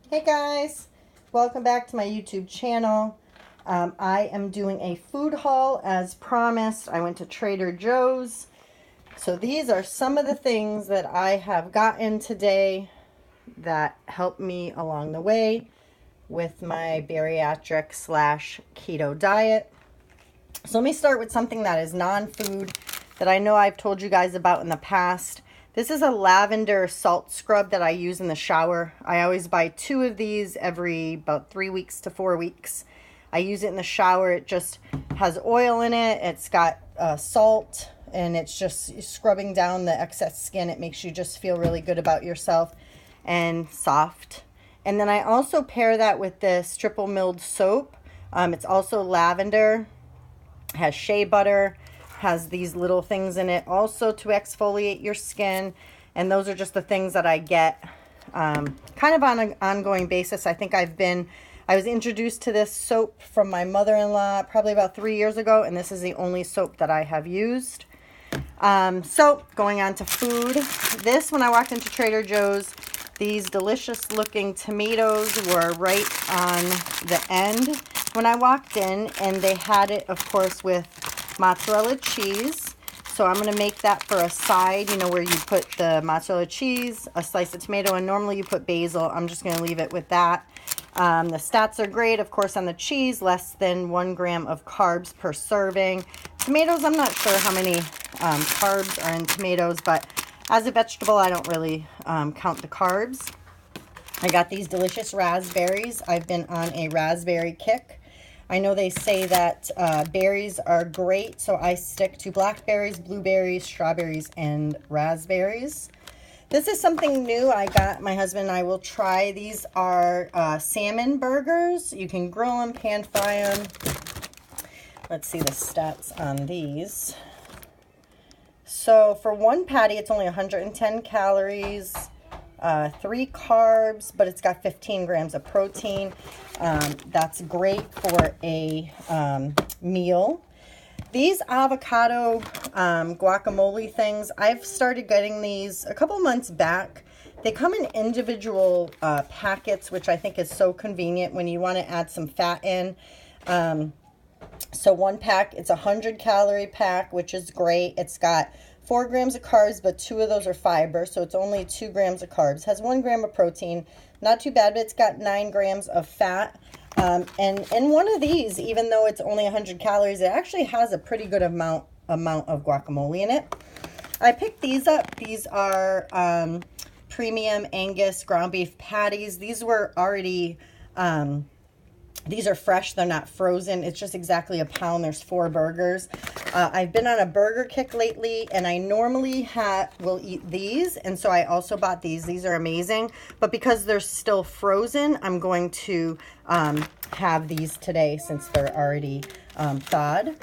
Hey guys, welcome back to my YouTube channel. I am doing a food haul as promised. I went to Trader Joe's. So these are some of the things that I have gotten today that helped me along the way with my bariatric slash keto diet. So let me start with something that is non-food that I know I've told you guys about in the past. This is a lavender salt scrub that I use in the shower. I always buy 2 of these every about 3 weeks to 4 weeks. I use it in the shower. It just has oil in it. It's got salt, and it's just scrubbing down the excess skin. It makes you just feel really good about yourself and soft. And then I also pair that with this triple milled soap. It's also lavender, has shea butter, has these little things in it also to exfoliate your skin. And those are just the things that I get kind of on an ongoing basis. I think I was introduced to this soap from my mother-in-law probably about 3 years ago, and this is the only soap that I have used. So going on to food, when I walked into Trader Joe's, these delicious looking tomatoes were right on the end when I walked in, and they had it, of course, with mozzarella cheese. So I'm going to make that for a side, where you put the mozzarella cheese, a slice of tomato, and normally you put basil. I'm just going to leave it with that. The stats are great, of course, on the cheese, less than 1 gram of carbs per serving. Tomatoes, I'm not sure how many carbs are in tomatoes, but as a vegetable, I don't really count the carbs. I got these delicious raspberries. I've been on a raspberry kick. I know they say that berries are great, so I stick to blackberries, blueberries, strawberries, and raspberries. This is something new I got. My husband and I will try. These are salmon burgers. You can grill them, pan fry them. Let's see the stats on these. So for one patty, it's only 110 calories. 3 carbs, but it's got 15 grams of protein. That's great for a meal. These avocado guacamole things, I've started getting these a couple months back. They come in individual packets, which I think is so convenient when you want to add some fat in. So one pack, it's a 100-calorie pack, which is great. It's got 4 grams of carbs, but 2 of those are fiber, so it's only 2 grams of carbs. Has 1 gram of protein. Not too bad, but it's got 9 grams of fat. And in one of these, even though it's only 100 calories, it actually has a pretty good amount of guacamole in it. I picked these up. These are premium Angus ground beef patties. These were already... These are fresh. They're not frozen. It's just exactly a pound. There's 4 burgers. I've been on a burger kick lately, and I normally will eat these, and so I also bought these. These are amazing, but because they're still frozen, I'm going to have these today since they're already thawed.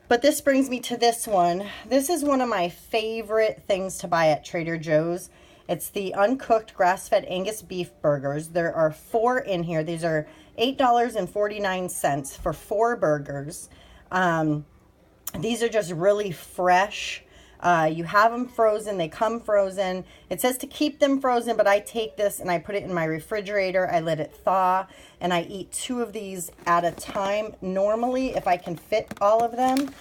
But this brings me to this one. This is one of my favorite things to buy at Trader Joe's. It's the uncooked grass-fed Angus beef burgers. There are 4 in here. These are $8.49 for 4 burgers. These are just really fresh. You have them frozen. They come frozen. It says to keep them frozen, but I take this and I put it in my refrigerator. I let it thaw, and I eat 2 of these at a time. Normally, if I can fit all of them.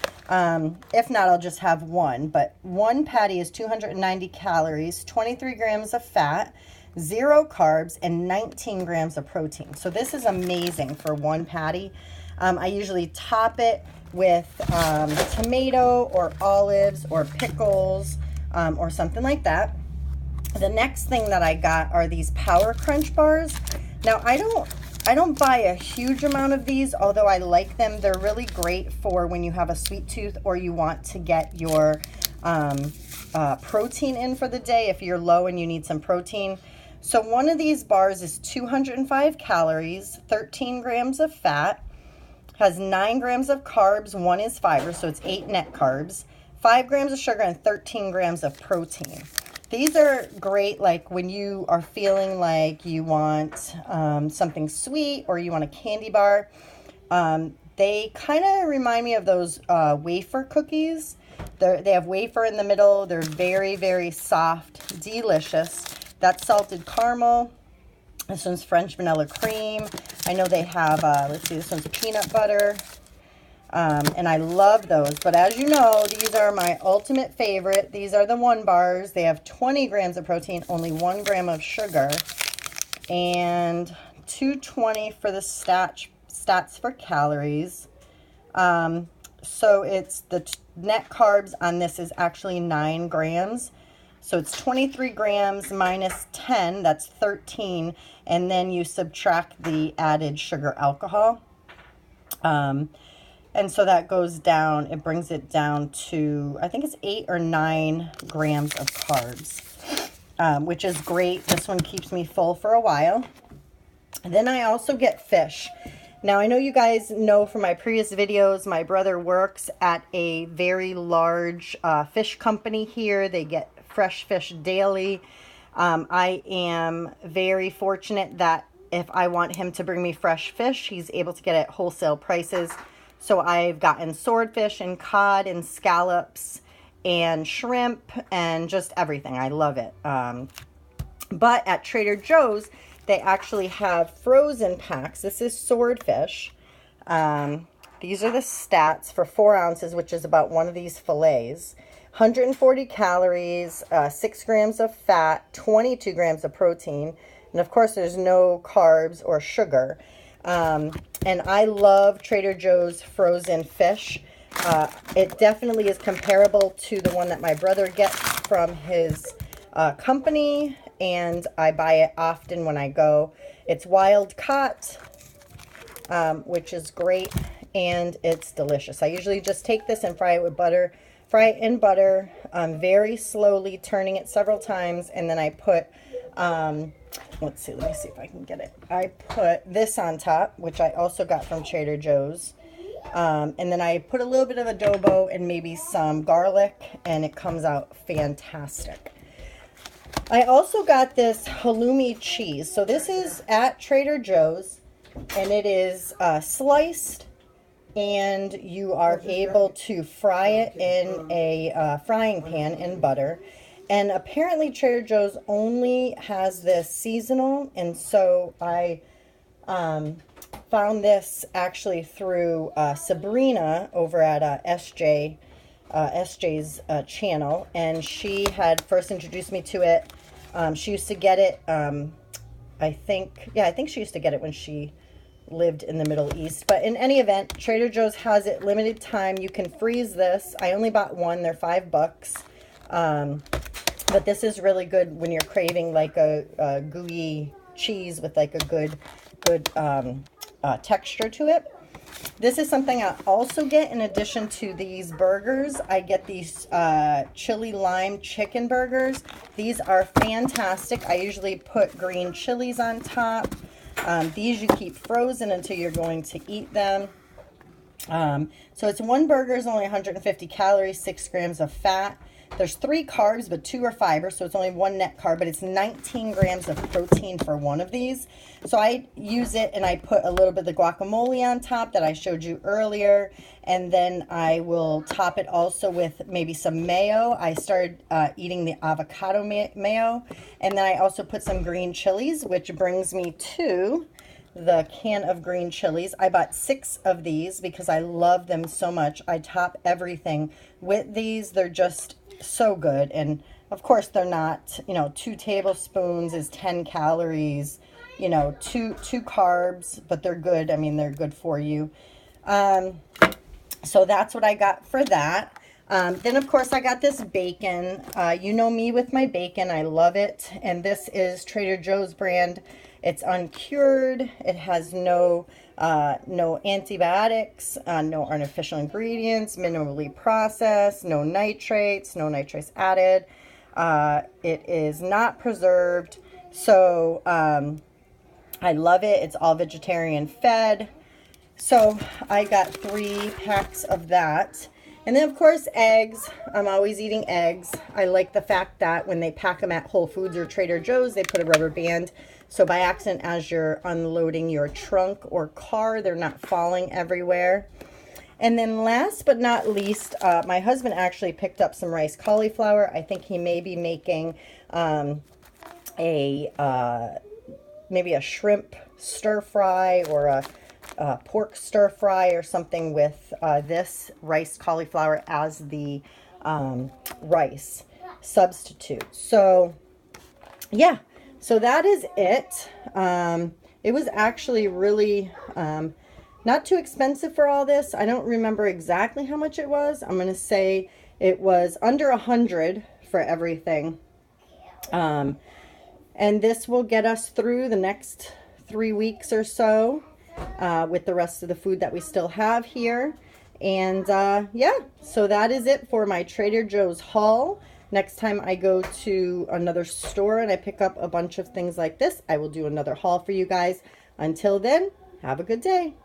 If not, I'll just have 1. But 1 patty is 290 calories, 23 grams of fat, 0 carbs, and 19 grams of protein. So this is amazing for 1 patty. I usually top it with tomato or olives or pickles or something like that. The next thing that I got are these Power Crunch bars. Now I don't buy a huge amount of these, although I like them. They're really great for when you have a sweet tooth or you want to get your protein in for the day if you're low and you need some protein. So one of these bars is 205 calories, 13 grams of fat, has 9 grams of carbs, 1 is fiber, so it's 8 net carbs, 5 grams of sugar, and 13 grams of protein. These are great like when you are feeling like you want something sweet or you want a candy bar. They kind of remind me of those wafer cookies. They have wafer in the middle. They're very, very soft, delicious. That's salted caramel. This one's French vanilla cream. I know they have, let's see, this one's peanut butter. And I love those. But as you know, these are my ultimate favorite. These are the 1 bars. They have 20 grams of protein, only 1 gram of sugar, and 220 for the stats for calories. So it's the net carbs on this is actually 9 grams. So it's 23 grams minus 10, that's 13. And then you subtract the added sugar alcohol. And so that goes down, it brings it down to, I think it's 8 or 9 grams of carbs, which is great. This one keeps me full for a while. And then I also get fish. Now, I know you guys know from my previous videos, my brother works at a very large fish company here. They get fresh fish daily. I am very fortunate that if I want him to bring me fresh fish, he's able to get it at wholesale prices. So I've gotten swordfish and cod and scallops and shrimp and just everything. I love it. But at Trader Joe's, they actually have frozen packs. This is swordfish. These are the stats for 4 ounces, which is about one of these fillets. 140 calories, 6 grams of fat, 22 grams of protein. And of course, there's no carbs or sugar. And I love Trader Joe's frozen fish. It definitely is comparable to the one that my brother gets from his company, and I buy it often when I go. It's wild caught, which is great, and it's delicious. I usually just take this and fry it with butter. Fry it in butter, very slowly, turning it several times, and then I put let's see, let me see if I can get it. I put this on top, which I also got from Trader Joe's. And then I put a little bit of adobo and maybe some garlic, and it comes out fantastic. I also got this halloumi cheese. So this is at Trader Joe's, and it is sliced, and you are able to fry it in a frying pan in butter. And apparently Trader Joe's only has this seasonal, and so I found this actually through Sabrina over at SJ's channel, and she had first introduced me to it. She used to get it, I think she used to get it when she lived in the Middle East. But in any event, Trader Joe's has it limited time. You can freeze this. I only bought one. They're $5. But this is really good when you're craving like a gooey cheese with like a good texture to it. This is something I also get in addition to these burgers. I get these chili lime chicken burgers. These are fantastic. I usually put green chilies on top. These you keep frozen until you're going to eat them. So it's one burger is only 150 calories, 6 grams of fat. There's 3 carbs, but 2 are fiber, so it's only 1 net carb, but it's 19 grams of protein for one of these. So I use it, and I put a little bit of the guacamole on top that I showed you earlier, and then I will top it also with maybe some mayo. I started eating the avocado mayo, and then I also put some green chilies, which brings me to the can of green chilies. I bought 6 of these because I love them so much. I top everything with these. They're just so good. And of course they're not, 2 tablespoons is 10 calories, 2 carbs, but they're good. I mean, they're good for you. So that's what I got for that. Then of course I got this bacon. You know me with my bacon. I love it. And this is Trader Joe's brand. It's uncured. It has no antibiotics, no artificial ingredients, minimally processed, no nitrates added. It is not preserved. So I love it. It's all vegetarian fed. So I got 3 packs of that. And then, of course, eggs. I'm always eating eggs. I like the fact that when they pack them at Whole Foods or Trader Joe's, they put a rubber band. So by accident, as you're unloading your trunk or car, they're not falling everywhere. And then last but not least, my husband actually picked up some rice cauliflower. I think he may be making maybe a shrimp stir fry or a pork stir fry or something with this rice cauliflower as the rice substitute. So yeah, so that is it. It was actually really not too expensive for all this. I don't remember exactly how much it was. I'm going to say it was under $100 for everything. And this will get us through the next 3 weeks or so with the rest of the food that we still have here. And yeah, so that is it for my Trader Joe's haul. Next time I go to another store and I pick up a bunch of things like this, I will do another haul for you guys. Until then, have a good day.